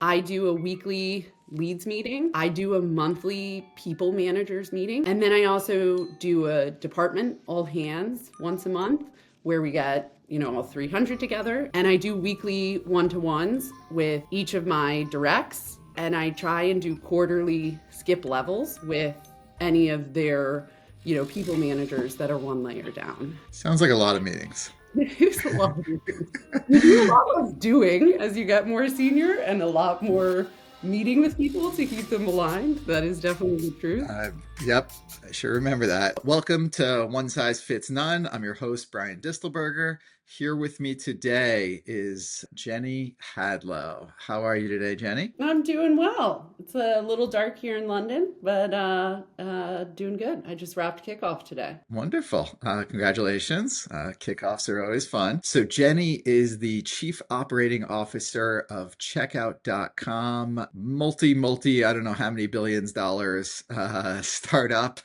I do a weekly leads meeting. I do a monthly people managers meeting. And then I also do a department all hands once a month where we get, all 300 together. And I do weekly one-to-ones with each of my directs. And I try and do quarterly skip levels with any of their, people managers that are one layer down. Sounds like a lot of meetings. There's a lot of meetings. You do a lot less doing as you get more senior and a lot more meeting with people to keep them aligned. That is definitely the truth. Uh, yep, I sure remember that. Welcome to One Size Fits None. I'm your host, Brian Distelberger. Here with me today is Jenny Hadlow. How are you today, Jenny? I'm doing well. It's a little dark here in London, but doing good. I just wrapped kickoff today. Wonderful. Congratulations. Kickoffs are always fun. So, Jenny is the Chief Operating Officer of Checkout.com, I don't know how many billions dollars startup,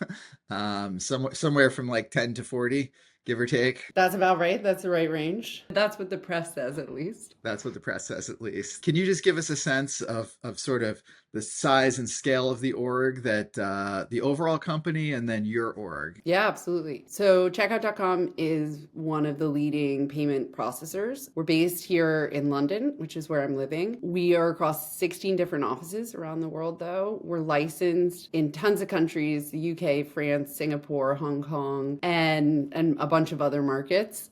somewhere from like 10 to 40, give or take. That's about right. That's the right range. That's what the press says, at least. That's what the press says, at least. Can you just give us a sense of sort of the size and scale of the org, that the overall company, and then your org? Yeah, absolutely. So Checkout.com is one of the leading payment processors. We're based here in London, which is where I'm living. We are across 16 different offices around the world, though. We're licensed in tons of countries, the UK, France, Singapore, Hong Kong, and a bunch of other markets.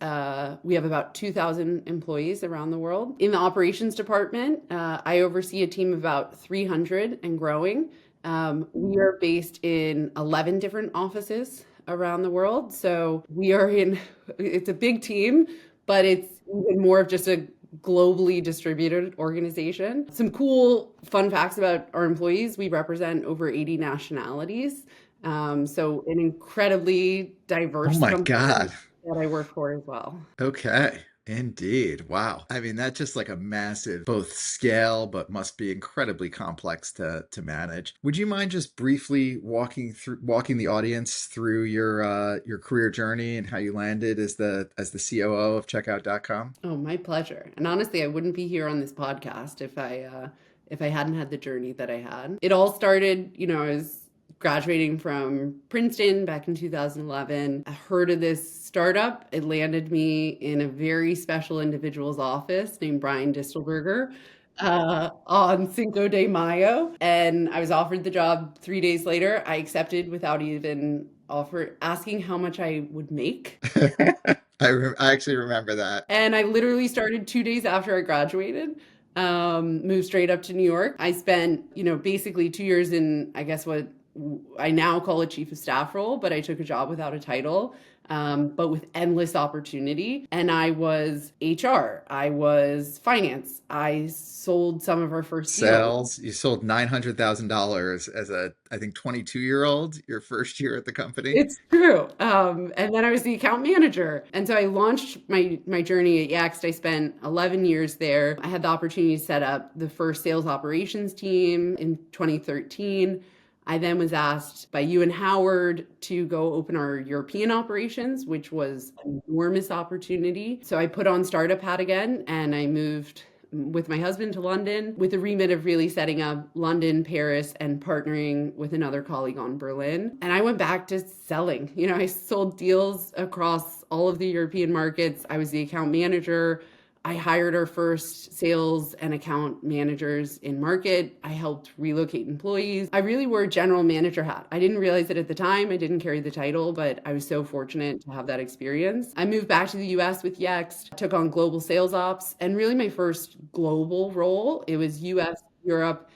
We have about 2,000 employees around the world. In the operations department, I oversee a team of about 300 and growing. We are based in 11 different offices around the world. So it's a big team, but it's even more of just a globally distributed organization. Some cool fun facts about our employees: we represent over 80 nationalities. So an incredibly Oh diverse my company God. that I work for as well. Okay. Indeed. Wow. I mean, that's just like a massive both scale, but must be incredibly complex to manage. Would you mind just briefly walking the audience through your career journey and how you landed as the COO of Checkout.com? Oh, my pleasure. And honestly, I wouldn't be here on this podcast if I hadn't had the journey that I had. It all started, I was graduating from Princeton back in 2011. I heard of this startup. It landed me in a very special individual's office named Brian Distelberger on Cinco de Mayo. And I was offered the job 3 days later. I accepted without even asking how much I would make. I actually remember that. And I literally started 2 days after I graduated. Moved straight up to New York. I spent, basically 2 years in, I guess, what I now call a chief of staff role, but I took a job without a title, but with endless opportunity. And I was HR, I was finance, I sold some of our first deals. Sales. You sold $900,000 as I think, 22-year-old, your first year at the company. It's true. And then I was the account manager. And so I launched my journey at Yext. I spent 11 years there. I had the opportunity to set up the first sales operations team in 2013. I then was asked by you and Howard to go open our European operations, which was an enormous opportunity. So I put on startup hat again and I moved with my husband to London with the remit of really setting up London, Paris, and partnering with another colleague on Berlin. And I went back to selling. I sold deals across all of the European markets. I was the account manager. I hired our first sales and account managers in market. I helped relocate employees. I really wore a general manager hat. I didn't realize it at the time. I didn't carry the title, but I was so fortunate to have that experience. I moved back to the US with Yext, took on global sales ops, and really my first global role, it was US, Europe,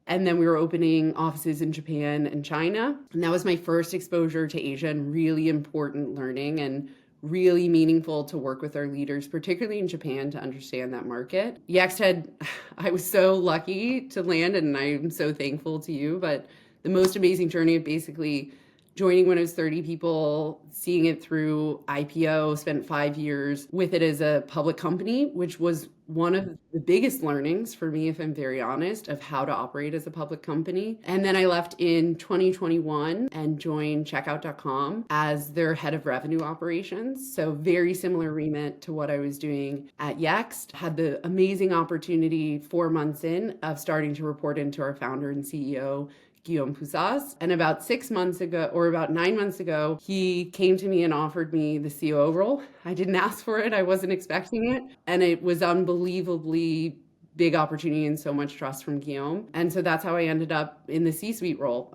and then we were opening offices in Japan and China. And that was my first exposure to Asia and really important learning and really meaningful to work with our leaders, particularly in Japan, to understand that market. I was so lucky to land, and I'm so thankful to you, but the most amazing journey of basically joining when I was 30 people, seeing it through IPO, spent 5 years with it as a public company, which was one of the biggest learnings for me, if I'm very honest, of how to operate as a public company. And then I left in 2021 and joined checkout.com as their head of revenue operations. So very similar remit to what I was doing at Yext. Had the amazing opportunity 4 months in of starting to report into our founder and CEO, Guillaume Poussas. And about 6 months ago, or about 9 months ago, he came to me and offered me the COO role. I didn't ask for it, I wasn't expecting it. And it was unbelievably big opportunity and so much trust from Guillaume. And so that's how I ended up in the C-suite role,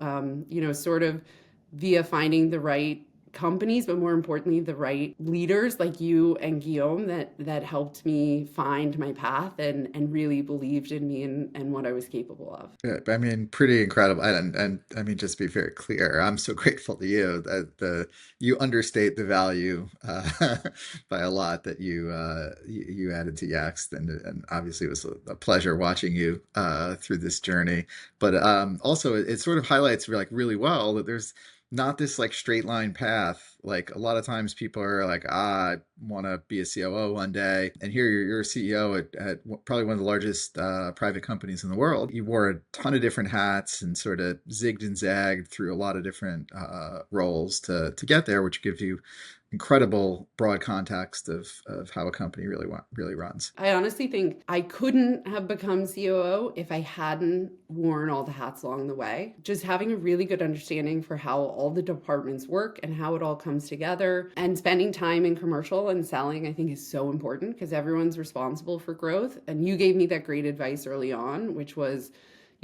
sort of via finding the right companies, but more importantly, the right leaders like you and Guillaume that helped me find my path and really believed in me and what I was capable of. Yeah, I mean, pretty incredible. And I mean, just to be very clear, I'm so grateful to you that you understate the value by a lot that you added to Yext, and obviously it was a pleasure watching you through this journey. But also, it sort of highlights like really well that there's not this like straight line path. Like a lot of times people are like, I want to be a COO one day. And here you're a CEO at probably one of the largest private companies in the world. You wore a ton of different hats and sort of zigged and zagged through a lot of different roles to get there, which gives you incredible broad context of how a company really runs. I honestly think I couldn't have become COO if I hadn't worn all the hats along the way. Just having a really good understanding for how all the departments work and how it all comes together, and spending time in commercial and selling, I think is so important because everyone's responsible for growth. And you gave me that great advice early on, which was,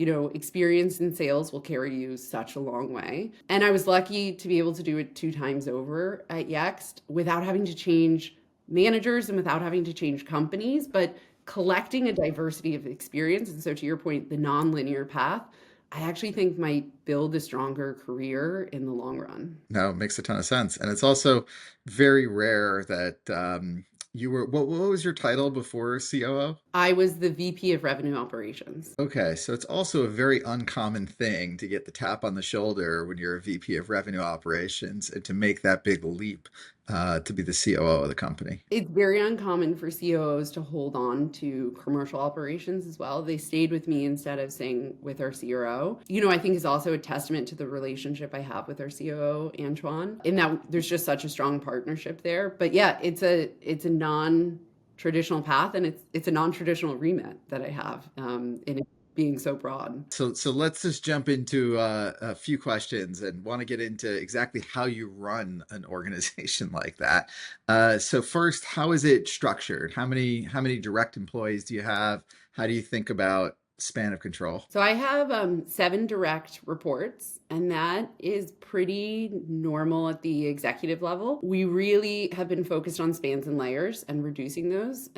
experience in sales will carry you such a long way. And I was lucky to be able to do it 2 times over at Yext without having to change managers and without having to change companies, but collecting a diversity of experience. And so, to your point, the nonlinear path, I actually think might build a stronger career in the long run. No, it makes a ton of sense. And it's also very rare that you were, what was your title before COO? I was the VP of Revenue Operations. Okay, so it's also a very uncommon thing to get the tap on the shoulder when you're a VP of Revenue Operations and to make that big leap to be the COO of the company. It's very uncommon for COOs to hold on to commercial operations as well. They stayed with me instead of staying with our CRO. I think is also a testament to the relationship I have with our COO, Antoine, in that there's just such a strong partnership there. But yeah, it's a non-traditional path, and it's a non-traditional remit that I have in it being so broad. So let's just jump into a few questions and want to get into exactly how you run an organization like that. So first, how is it structured? How many direct employees do you have? How do you think about span of control? So I have 7 direct reports, and that is pretty normal at the executive level. We really have been focused on spans and layers and reducing those.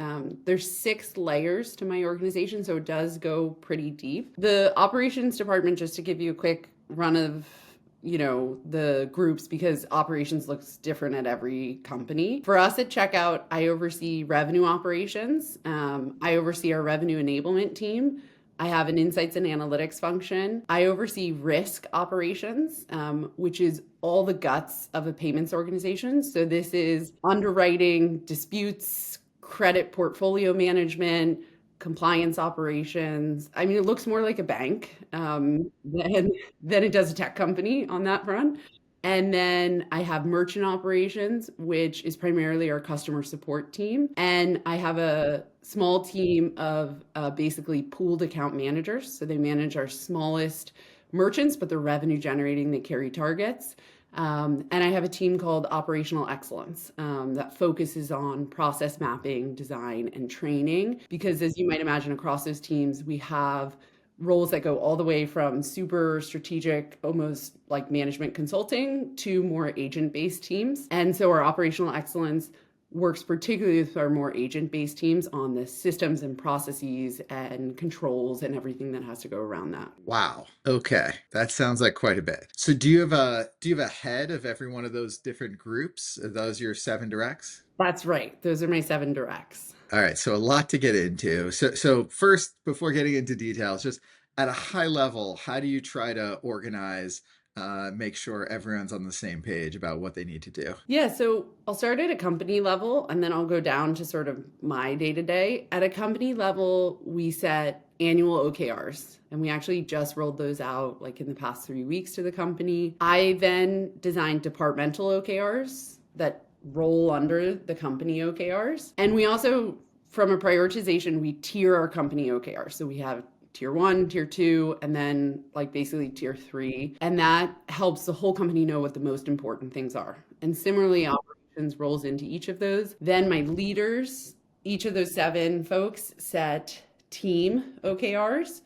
There's 6 layers to my organization, so it does go pretty deep. The operations department, just to give you a quick run of the groups, because operations looks different at every company. For us at Checkout, I oversee revenue operations. I oversee our revenue enablement team. I have an insights and analytics function. I oversee risk operations, which is all the guts of a payments organization. So this is underwriting, disputes, credit portfolio management, compliance operations. I mean, it looks more like a bank than it does a tech company on that front. And then I have merchant operations, which is primarily our customer support team. And I have a small team of basically pooled account managers. So they manage our smallest merchants, but they're revenue generating, they carry targets. And I have a team called Operational Excellence that focuses on process mapping, design, and training. Because as you might imagine, across those teams, we have roles that go all the way from super strategic, almost like management consulting, to more agent-based teams. And so our operational excellence works particularly with our more agent-based teams on the systems and processes and controls and everything that has to go around that. Wow. Okay. That sounds like quite a bit. So do you have a head of every one of those different groups? Are those your 7 directs? That's right. Those are my 7 directs. All right, so a lot to get into. So first, before getting into details, just at a high level, how do you try to organize make sure everyone's on the same page about what they need to do? Yeah, so I'll start at a company level and then I'll go down to sort of my day to day. At a company level, we set annual OKRs and we actually just rolled those out like in the past 3 weeks to the company. I then designed departmental OKRs that roll under the company OKRs. And we also, from a prioritization, we tier our company OKRs. So we have tier 1, tier 2, and then like basically tier 3. And that helps the whole company know what the most important things are. And similarly, operations rolls into each of those. Then my leaders, each of those 7 folks set team OKRs.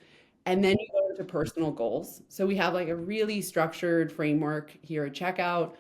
And then you go into personal goals. So we have like a really structured framework here at Checkout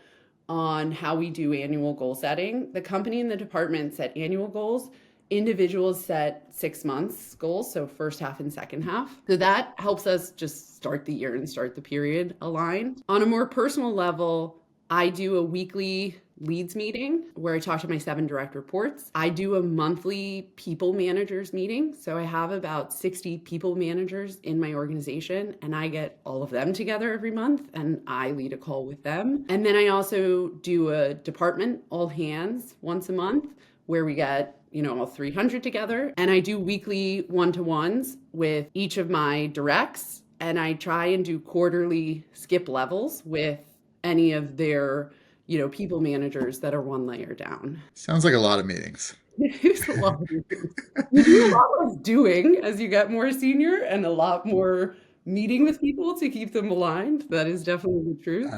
on how we do annual goal setting. The company and the department set annual goals. Individuals set 6 months goals, so first half and second half. So that helps us just start the year and start the period aligned. On a more personal level, I do a weekly leads meeting where I talk to my 7 direct reports. I do a monthly people managers meeting. So I have about 60 people managers in my organization and I get all of them together every month and I lead a call with them. And then I also do a department all hands once a month where we get all 300 together. And I do weekly one-to-ones with each of my directs. And I try and do quarterly skip levels with any of their, people managers that are one layer down. Sounds like a lot of meetings. It's a lot of meetings. You do a lot less doing as you get more senior and a lot more meeting with people to keep them aligned. That is definitely the truth.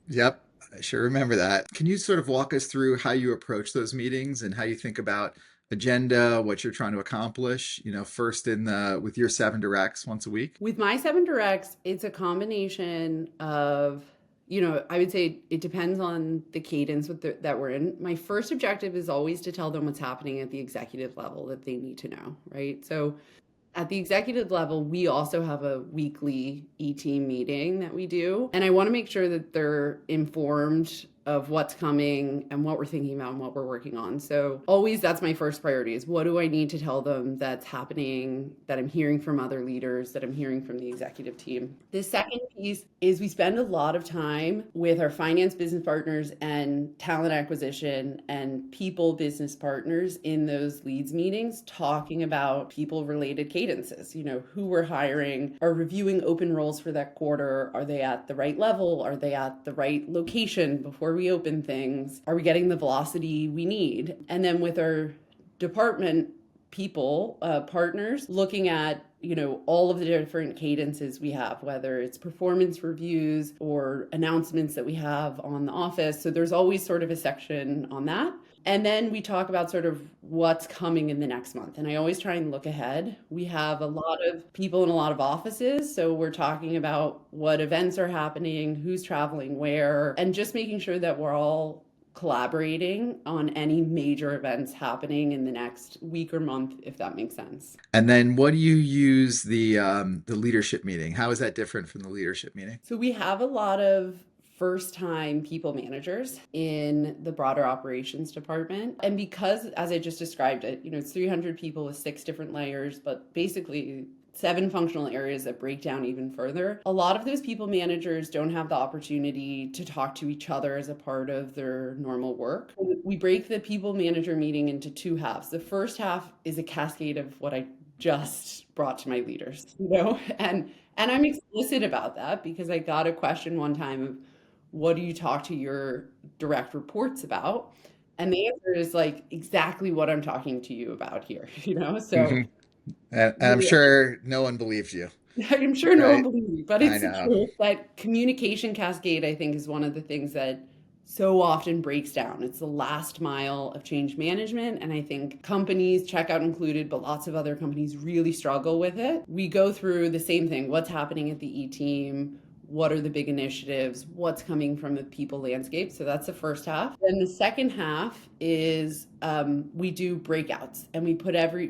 Yep, I sure remember that. Can you sort of walk us through how you approach those meetings and how you think about agenda, what you're trying to accomplish, first with your 7 directs once a week? With my 7 directs, it's a combination of, I would say it depends on the cadence that we're in. My first objective is always to tell them what's happening at the executive level that they need to know, right? So at the executive level, we also have a weekly E-team meeting that we do. And I want to make sure that they're informed of what's coming and what we're thinking about and what we're working on. So always that's my first priority is what do I need to tell them that's happening, that I'm hearing from other leaders, that I'm hearing from the executive team. The second piece is we spend a lot of time with our finance business partners and talent acquisition and people business partners in those leads meetings talking about people related cadences, who we're hiring, are reviewing open roles for that quarter. Are they at the right level? Are they at the right location before we open things? Are we getting the velocity we need? And then with our department people, partners, looking at all of the different cadences we have, whether it's performance reviews or announcements that we have on the office. So there's always sort of a section on that. And then we talk about sort of what's coming in the next month. And I always try and look ahead. We have a lot of people in a lot of offices. So we're talking about what events are happening, who's traveling where, and just making sure that we're all collaborating on any major events happening in the next week or month, if that makes sense. And then what do you use the leadership meeting? How is that different from the leadership meeting? So we have a lot of first-time people managers in the broader operations department. And because, as I just described it, it's 300 people with 6 different layers, but basically 7 functional areas that break down even further. A lot of those people managers don't have the opportunity to talk to each other as a part of their normal work. We break the people manager meeting into 2 halves. The first half is a cascade of what I just brought to my leaders, and I'm explicit about that because I got a question one time of, what do you talk to your direct reports about? And the answer is like exactly what I'm talking to you about here, So Mhm. And I'm sure no one believes you, I'm sure no one right? believes me, but I it's the know. truth. That communication cascade, I think, is one of the things that so often breaks down. It's the last mile of change management. And I think companies, Checkout included, but lots of other companies really struggle with it. We go through the same thing. What's happening at the E-team? What are the big initiatives? What's coming from the people landscape? So that's the first half. Then the second half is we do breakouts, and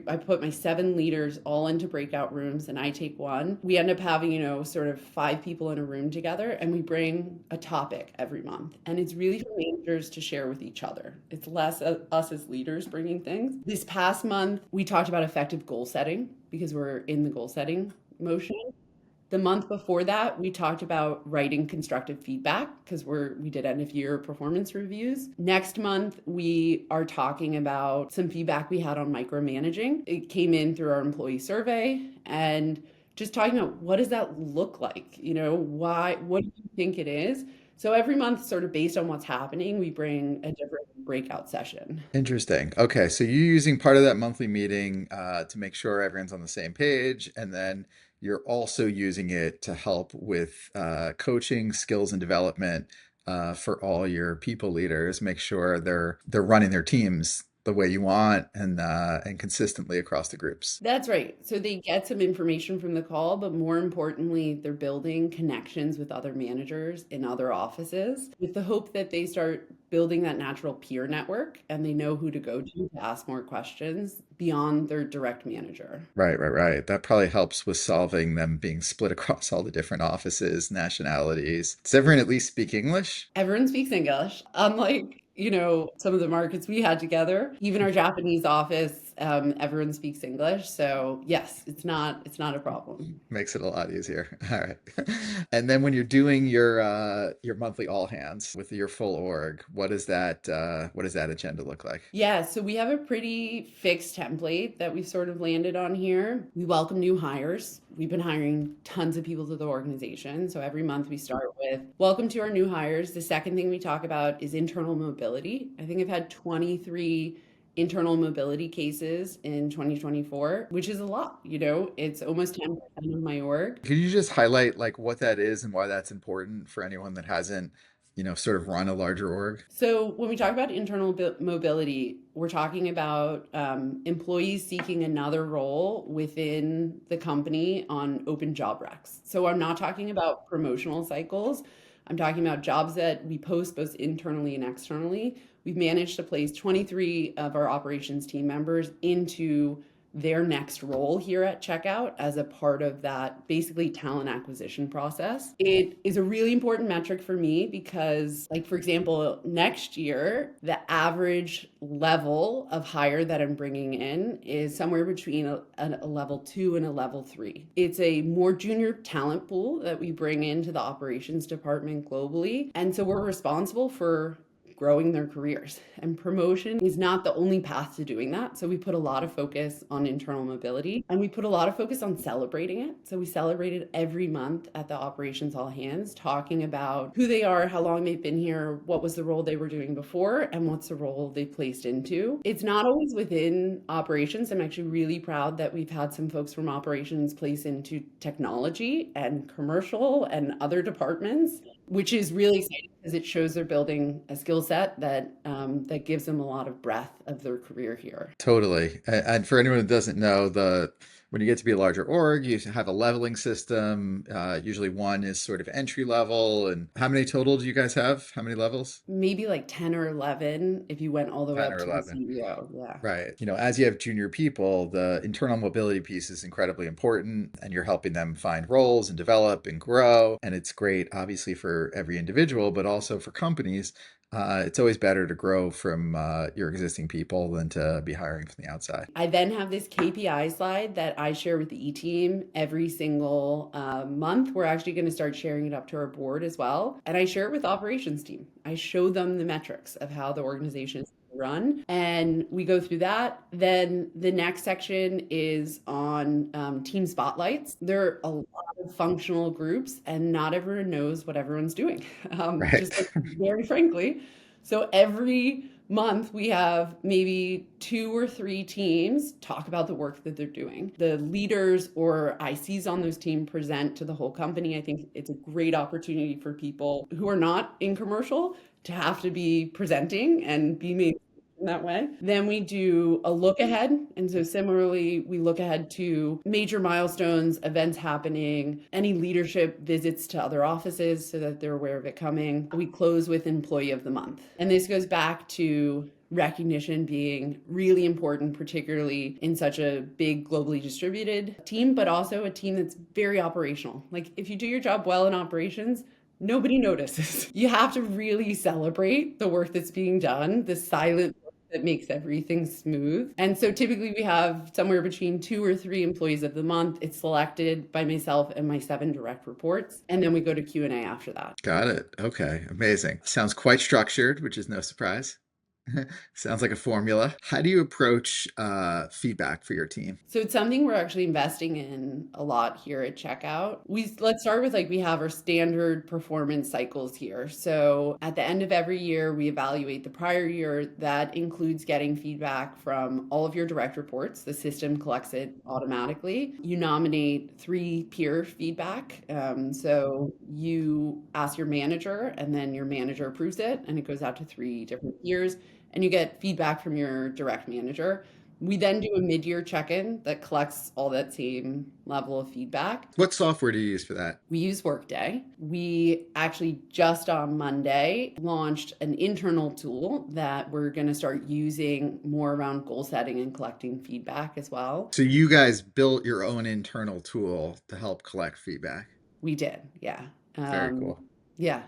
I put my 7 leaders all into breakout rooms, and I take one. We end up having sort of 5 people in a room together, and we bring a topic every month, and it's really for managers to share with each other. It's less us as leaders bringing things. This past month, we talked about effective goal setting because we're in the goal setting motion. The month before that, we talked about writing constructive feedback because we did end of year performance reviews. Next month, we are talking about some feedback we had on micromanaging. It came in through our employee survey and just talking about what does that look like? What do you think it is? So every month, sort of based on what's happening, we bring a different breakout session. Interesting. Okay, so you're using part of that monthly meeting to make sure everyone's on the same page, and then you're also using it to help with coaching, skills, and development for all your people leaders. Make sure they're running their teams the way you want and consistently across the groups. That's right. So they get some information from the call, but more importantly, they're building connections with other managers in other offices with the hope that they start building that natural peer network and they know who to go to ask more questions beyond their direct manager. Right, right, right. That probably helps with solving them being split across all the different offices, nationalities. Does everyone at least speak English? Everyone speaks English, unlike, some of the markets we had together. Even our Japanese office, everyone speaks English. So yes, it's not a problem. Makes it a lot easier. All right. And then when you're doing your monthly all hands with your full org, what does that agenda look like? Yeah, so we have a pretty fixed template that we've sort of landed on here. We welcome new hires. We've been hiring tons of people to the organization. So every month we start with welcome to our new hires. The second thing we talk about is internal mobility. I think I've had 23 internal mobility cases in 2024, which is a lot. It's almost 10% of my org. Could you just highlight like what that is and why that's important for anyone that hasn't, sort of run a larger org? So when we talk about internal mobility, we're talking about employees seeking another role within the company on open job recs. So I'm not talking about promotional cycles. I'm talking about jobs that we post both internally and externally. We've managed to place 23 of our operations team members into their next role here at Checkout as a part of that basically talent acquisition process. It is a really important metric for me because, like, for example, next year, the average level of hire that I'm bringing in is somewhere between a level 2 and a level 3. It's a more junior talent pool that we bring into the operations department globally. And so we're responsible for growing their careers. And promotion is not the only path to doing that. So we put a lot of focus on internal mobility and we put a lot of focus on celebrating it. So we celebrated every month at the operations all hands, talking about who they are, how long they've been here, what was the role they were doing before, and what's the role they placed into. It's not always within operations. I'm actually really proud that we've had some folks from operations place into technology and commercial and other departments, which is really exciting because it shows they're building a skill set that gives them a lot of breadth of their career here. Totally. And for anyone who doesn't know, when you get to be a larger org, you have a leveling system. Usually one is sort of entry level. And how many total do you guys have? How many levels? Maybe like 10 or 11 if you went all the way 10 up or to the 11. CEO. Yeah. Right. As you have junior people, the internal mobility piece is incredibly important and you're helping them find roles and develop and grow. And it's great, obviously, for every individual, but also for companies. It's always better to grow from your existing people than to be hiring from the outside. I then have this KPI slide that I share with the E-team every single month. We're actually going to start sharing it up to our board as well. And I share it with the operations team. I show them the metrics of how the organization is run and we go through that. Then the next section is on team spotlights. There are a lot of functional groups and not everyone knows what everyone's doing, Right. just like, very frankly. So every month we have maybe 2 or 3 teams talk about the work that they're doing. The leaders or ICs on those teams present to the whole company. I think it's a great opportunity for people who are not in commercial to have to be presenting and be made in that way. Then we do a look ahead. And so similarly, we look ahead to major milestones, events happening, any leadership visits to other offices so that they're aware of it coming. We close with employee of the month. And this goes back to recognition being really important, particularly in such a big globally distributed team, but also a team that's very operational. Like if you do your job well in operations, nobody notices. You have to really celebrate the work that's being done, the silent that makes everything smooth. And so typically we have somewhere between 2 or 3 employees of the month. It's selected by myself and my 7 direct reports. And then we go to Q&A after that. Got it. Okay. Amazing. Sounds quite structured, which is no surprise. Sounds like a formula. How do you approach feedback for your team? So it's something we're actually investing in a lot here at Checkout. Let's start with we have our standard performance cycles here. So at the end of every year, we evaluate the prior year. That includes getting feedback from all of your direct reports. The system collects it automatically. You nominate 3 peer feedback. So you ask your manager, and then your manager approves it, and it goes out to 3 different peers, and you get feedback from your direct manager. We then do a mid-year check-in that collects all that same level of feedback. What software do you use for that? We use Workday. We actually just on Monday launched an internal tool that we're going to start using more around goal setting and collecting feedback as well. So you guys built your own internal tool to help collect feedback. We did, yeah. Very cool. Yeah.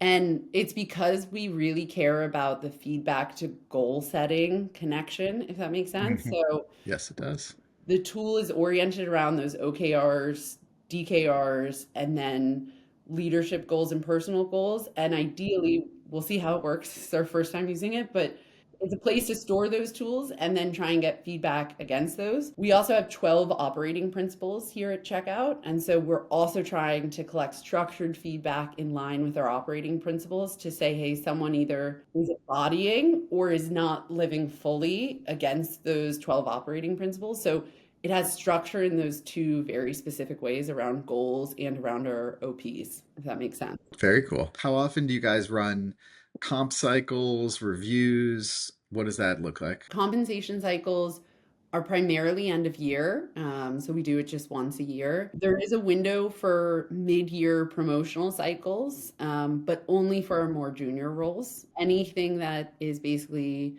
And it's because we really care about the feedback to goal setting connection, if that makes sense. So yes, it does. the tool is oriented around those OKRs, DKRs, and then leadership goals and personal goals. And ideally, we'll see how it works. It's our first time using it, but it's a place to store those tools and then try and get feedback against those. We also have 12 operating principles here at Checkout. And so we're also trying to collect structured feedback in line with our operating principles to say, hey, someone either is embodying or is not living fully against those 12 operating principles. So it has structure in those 2 very specific ways around goals and around our OPs, if that makes sense. Very cool. How often do you guys run comp cycles, reviews? What does that look like? Compensation cycles are primarily end of year. So we do it just once a year. There is a window for mid-year promotional cycles, but only for our more junior roles. Anything that is basically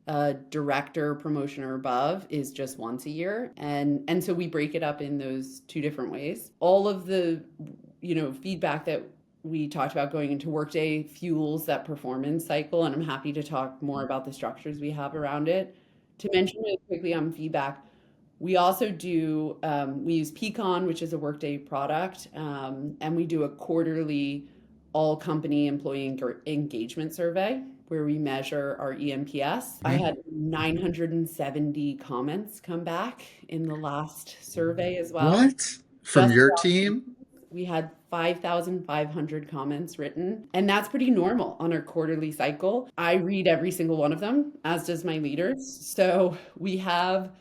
a director promotion or above is just once a year. And so we break it up in those 2 different ways. All of the, feedback that we talked about going into Workday fuels that performance cycle, and I'm happy to talk more about the structures we have around it. To mention really quickly on feedback, we also do, we use Peakon, which is a Workday product, and we do a quarterly all company employee engagement survey where we measure our eNPS. I had 970 comments come back in the last survey as well. What? From Just your about- team? We had 5,500 comments written, and that's pretty normal on our quarterly cycle. I read every single one of them, as does my leaders. So we have,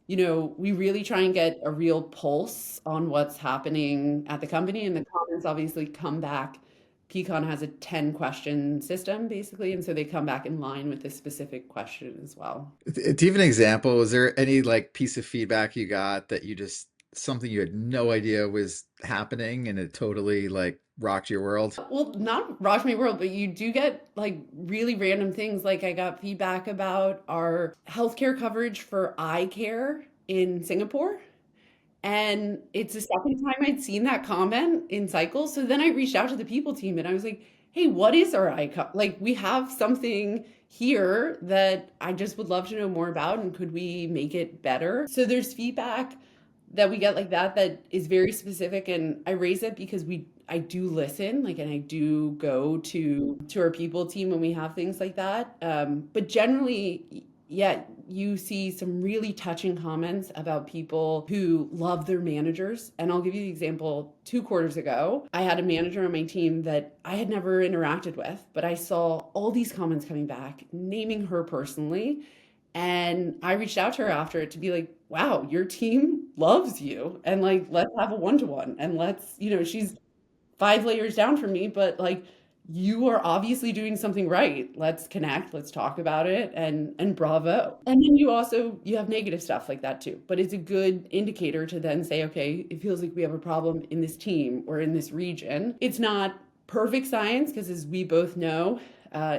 we really try and get a real pulse on what's happening at the company, and the comments obviously come back. Peakon has a 10-question system, basically, and so they come back in line with a specific question as well. Do you have an example? Is there any piece of feedback you got that you just something you had no idea was happening and it totally rocked your world? Well, not rocked my world, but you do get really random things. I got feedback about our healthcare coverage for eye care in Singapore. And it's the second time I'd seen that comment in cycles. So then I reached out to the people team and I was like, hey, what is our we have something here that I just would love to know more about, and could we make it better? So there's feedback that we get that is very specific, and I raise it because I do listen, and I do go to our people team when we have things like that. But generally, yeah, you see some really touching comments about people who love their managers. And I'll give you the example. 2 quarters ago, I had a manager on my team that I had never interacted with, but I saw all these comments coming back, naming her personally. And I reached out to her after it to be like, wow, your team loves you. And let's have a one-to-one. And let's, she's 5 layers down from me, but you are obviously doing something right. Let's connect, let's talk about it, and bravo. And then you have negative stuff like that too. But it's a good indicator to then say, okay, it feels like we have a problem in this team or in this region. It's not perfect science, because as we both know,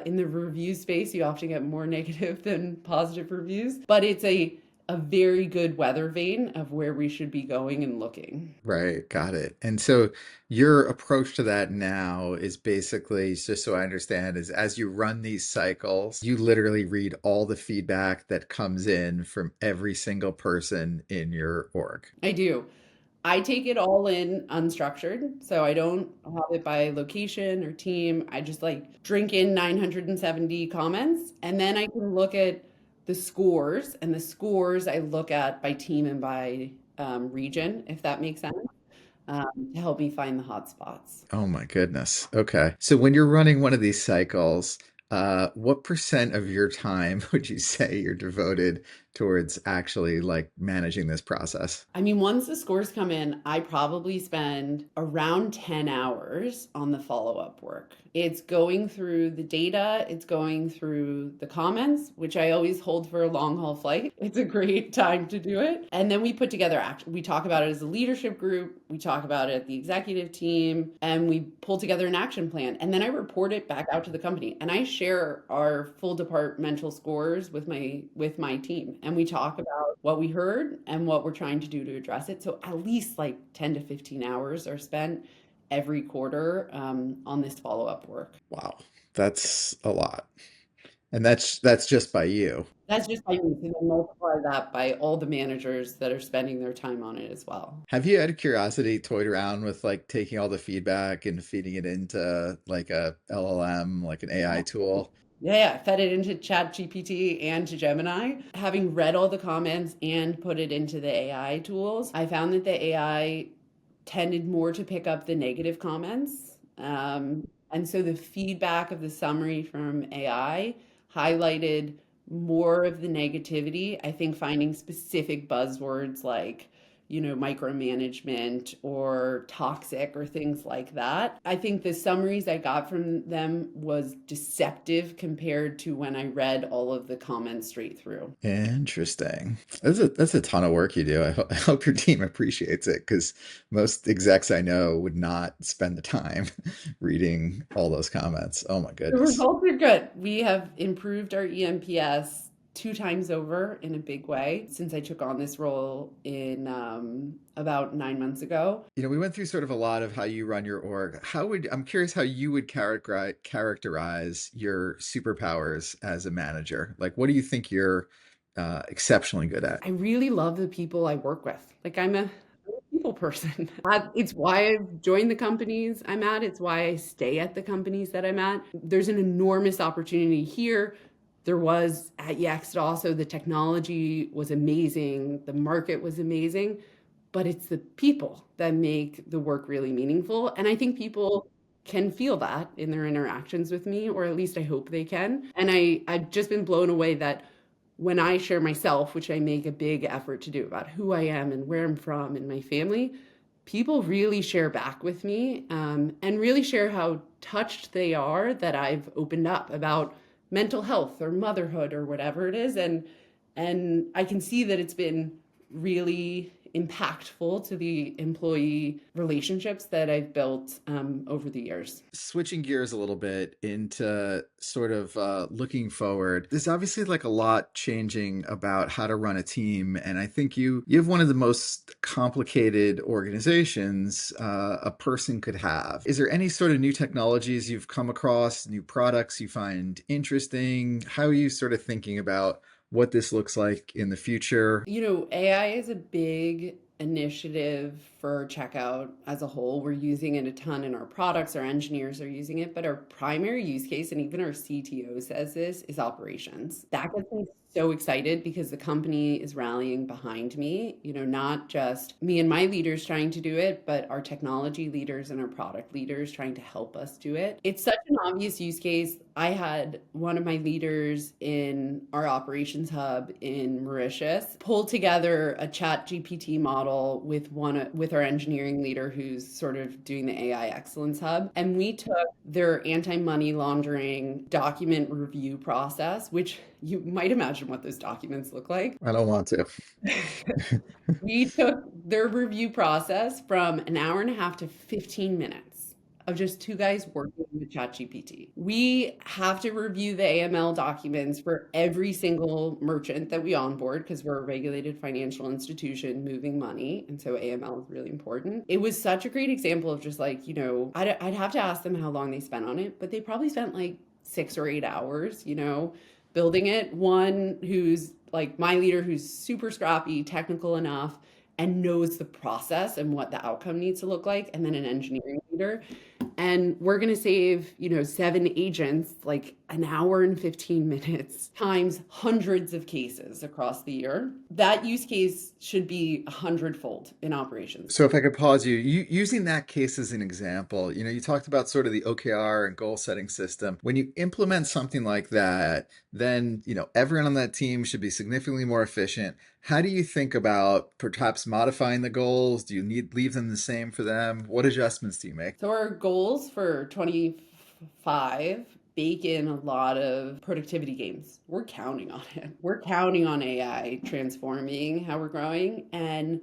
in the review space, you often get more negative than positive reviews, but it's a a very good weather vane of where we should be going and looking. Right, got it. And so your approach to that now is basically, just so I understand, is as you run these cycles, you literally read all the feedback that comes in from every single person in your org. I do. I take it all in unstructured, so I don't have it by location or team. I just like drink in 970 comments, and then I can look at the scores, and the scores I look at by team and by region, if that makes sense, to help me find the hot spots. Oh my goodness. Okay. So when you're running one of these cycles, what percent of your time would you say you're devoted towards actually like managing this process? I mean, once the scores come in, I probably spend around 10 hours on the follow-up work. It's going through the data, it's going through the comments, which I always hold for a long haul flight. It's a great time to do it. And then we put together action. We talk about it as a leadership group, we talk about it at the executive team, and we pull together an action plan. And then I report it back out to the company. And I share our full departmental scores with my team. And we talk about what we heard and what we're trying to do to address it. So at least like 10 to 15 hours are spent every quarter on this follow-up work. Wow, that's a lot. And that's just by you. That's just by me. So then multiply that by all the managers that are spending their time on it as well. Have you, out of curiosity, toyed around with like taking all the feedback and feeding it into like a LLM, like an AI tool? Yeah, fed it into Chat GPT and to Gemini. Having read all the comments and put it into the AI tools, I found that the AI tended more to pick up the negative comments. And so the feedback of the summary from AI highlighted more of the negativity. I think finding specific buzzwords like, micromanagement or toxic or things like that. I think the summaries I got from them was deceptive compared to when I read all of the comments straight through. Interesting. That's a ton of work you do. I hope your team appreciates it because most execs I know would not spend the time reading all those comments. Oh my The goodness. results are good. We have improved our EMPS two times over in a big way since I took on this role in about 9 months ago. We went through sort of a lot of how you run your org. I'm curious how you would characterize your superpowers as a manager. Like, what do you think you're exceptionally good at? I really love the people I work with. Like I'm a people person. It's why I've joined the companies I'm at. It's why I stay at the companies that I'm at. There's an enormous opportunity here. There was at Yext also. The technology was amazing. The market was amazing. But it's the people that make the work really meaningful. And I think people can feel that in their interactions with me, or at least I hope they can. And I've just been blown away that when I share myself, which I make a big effort to do about who I am and where I'm from and my family, people really share back with me and really share how touched they are that I've opened up about mental health or motherhood or whatever it is. And I can see that it's been really impactful to the employee relationships that I've built over the years. Switching gears a little bit into sort of looking forward, there's obviously like a lot changing about how to run a team. And I think you have one of the most complicated organizations a person could have. Is there any sort of new technologies you've come across, new products you find interesting? How are you sort of thinking about what this looks like in the future? AI is a big initiative for checkout as a whole. We're using it a ton in our products, our engineers are using it, but our primary use case, and even our CTO says this, is operations. That gets me so excited because the company is rallying behind me, not just me and my leaders trying to do it, but our technology leaders and our product leaders trying to help us do it. It's such an obvious use case. I had one of my leaders in our operations hub in Mauritius pull together a chat GPT model with our engineering leader who's sort of doing the AI excellence hub. And we took their anti-money laundering document review process, which you might imagine what those documents look like. I don't want to. We took their review process from an hour and a half to 15 minutes. of just two guys working with ChatGPT. We have to review the AML documents for every single merchant that we onboard because we're a regulated financial institution moving money. And so AML is really important. It was such a great example of just like, I'd have to ask them how long they spent on it, but they probably spent like 6 or 8 hours, building it. One who's like my leader, who's super scrappy, technical enough, and knows the process and what the outcome needs to look like, and then an engineering leader. And we're going to save, 7 agents like an hour and 15 minutes times hundreds of cases across the year. That use case should be 100-fold in operations. So if I could pause you, using that case as an example, you talked about sort of the OKR and goal setting system. When you implement something like that, then, everyone on that team should be significantly more efficient. How do you think about perhaps modifying the goals? Do you leave them the same for them? What adjustments do you make? So our goals for 25 bake in a lot of productivity gains. We're counting on it. We're counting on AI transforming how we're growing. And,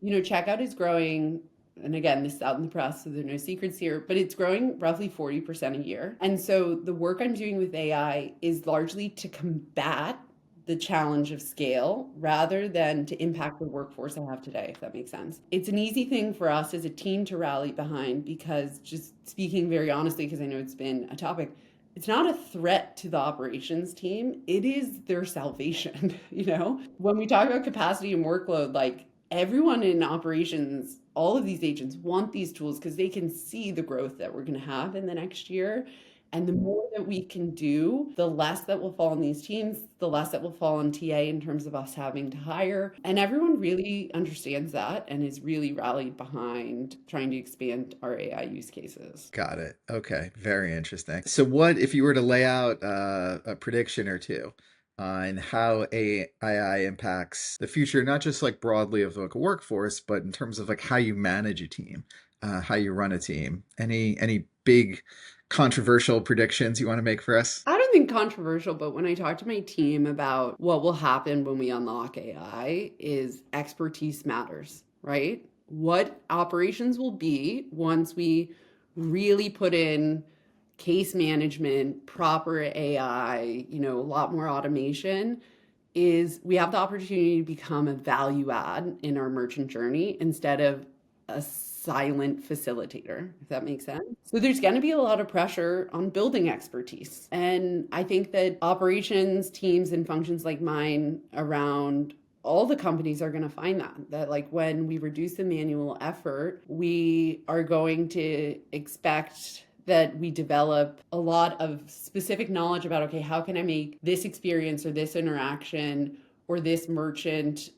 checkout is growing. And again, this is out in the press, so there are no secrets here, but it's growing roughly 40% a year. And so the work I'm doing with AI is largely to combat the challenge of scale rather than to impact the workforce I have today, if that makes sense. It's an easy thing for us as a team to rally behind because, just speaking very honestly, because I know it's been a topic, it's not a threat to the operations team. It is their salvation. When we talk about capacity and workload, like everyone in operations, all of these agents want these tools because they can see the growth that we're going to have in the next year. And the more that we can do, the less that will fall on these teams, the less that will fall on TA in terms of us having to hire. And everyone really understands that and is really rallied behind trying to expand our AI use cases. Got it. Okay. Very interesting. So what if you were to lay out a prediction or two on how AI impacts the future, not just like broadly of like a workforce, but in terms of like how you manage a team, how you run a team? Any big controversial predictions you want to make for us? I don't think controversial, but when I talk to my team about what will happen when we unlock AI is expertise matters, right? What operations will be once we really put in case management, proper AI, a lot more automation, is we have the opportunity to become a value add in our merchant journey instead of a silent facilitator, if that makes sense. So there's going to be a lot of pressure on building expertise. And I think that operations teams and functions like mine around all the companies are going to find that like when we reduce the manual effort, we are going to expect that we develop a lot of specific knowledge about, okay, how can I make this experience or this interaction or this merchant,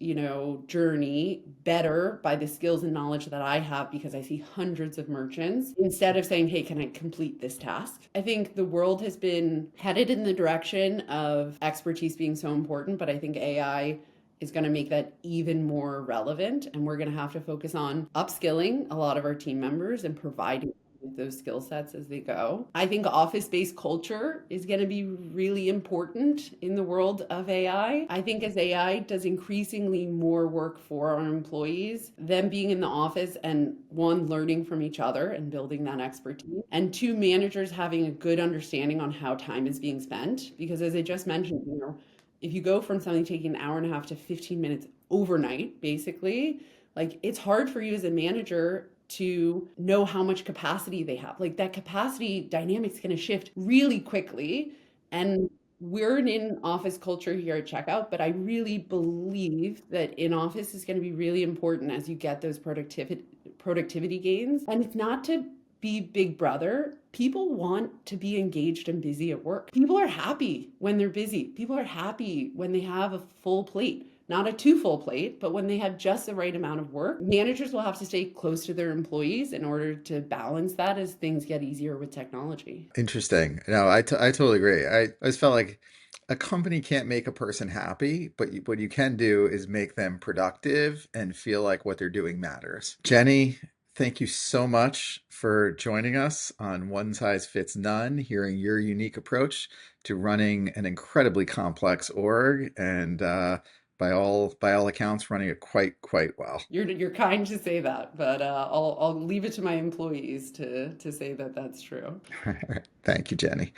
journey better by the skills and knowledge that I have because I see hundreds of merchants instead of saying, hey, can I complete this task? I think the world has been headed in the direction of expertise being so important, but I think AI is going to make that even more relevant. And we're going to have to focus on upskilling a lot of our team members and providing those skill sets as they go. I think office-based culture is going to be really important in the world of AI. I think as AI does increasingly more work for our employees, them being in the office and one, learning from each other and building that expertise, and two, managers having a good understanding on how time is being spent. Because as I just mentioned, if you go from something taking an hour and a half to 15 minutes overnight, basically, like it's hard for you as a manager to know how much capacity they have. Like that capacity dynamic is going to shift really quickly. And we're an in-office culture here at Checkout, but I really believe that in-office is going to be really important as you get those productivity gains. And it's not to be big brother. People want to be engaged and busy at work. People are happy when they're busy. People are happy when they have a full plate. Not a too full plate, but when they have just the right amount of work. Managers will have to stay close to their employees in order to balance that as things get easier with technology. Interesting. No, I totally agree. I just felt like a company can't make a person happy, but what you can do is make them productive and feel like what they're doing matters. Jenny, thank you so much for joining us on One Size Fits None, hearing your unique approach to running an incredibly complex org and by all accounts running it quite well. You're kind to say that, but I'll leave it to my employees to say that that's true. Thank you, Jenny.